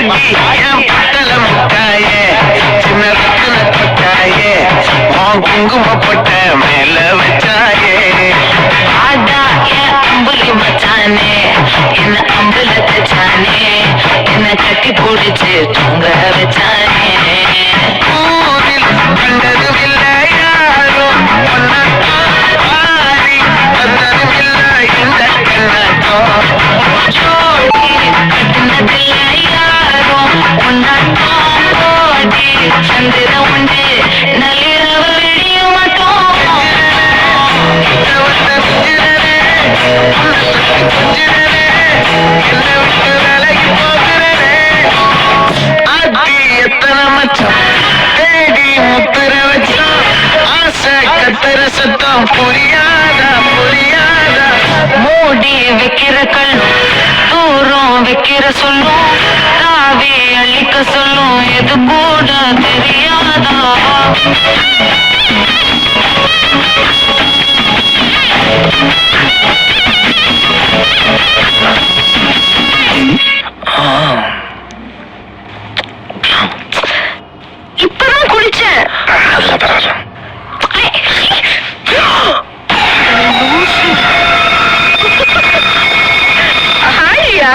பட்டல முட்டாயே சின்ன ரத்தின தொட்டாயே குங்குமப்பட்ட மேல வச்சாயே ஆடா என் அம்புலி மச்சானே என்ன அம்புல தச்சானே என்ன கட்டி பிடிச்சு தூங்க வச்சானே ஊரில் கண்டதும் இல்லை யாரும் பாரி வந்ததும் இல்லை இந்த கண்ணாட்டம் ஜோடி கட்டினதில்லை யாரும் உன்னாட்டம் ஓடி சந்திர உண்டு நள்ளிரவு விடிய மாட்டோம் எத்தனை மச்சம் தேடி முத்துற வச்சோம் ஆசை கத்தர சத்தம் புரியாதா புரியாதா மூடி வைக்கிற கல்லும் தூரம் வைக்கிற சொல்லும் தாவி அழிக்க சொல்லும் எது கூட தெரியாதா இப்பதான் குளிச்சேன் ஹாய்யா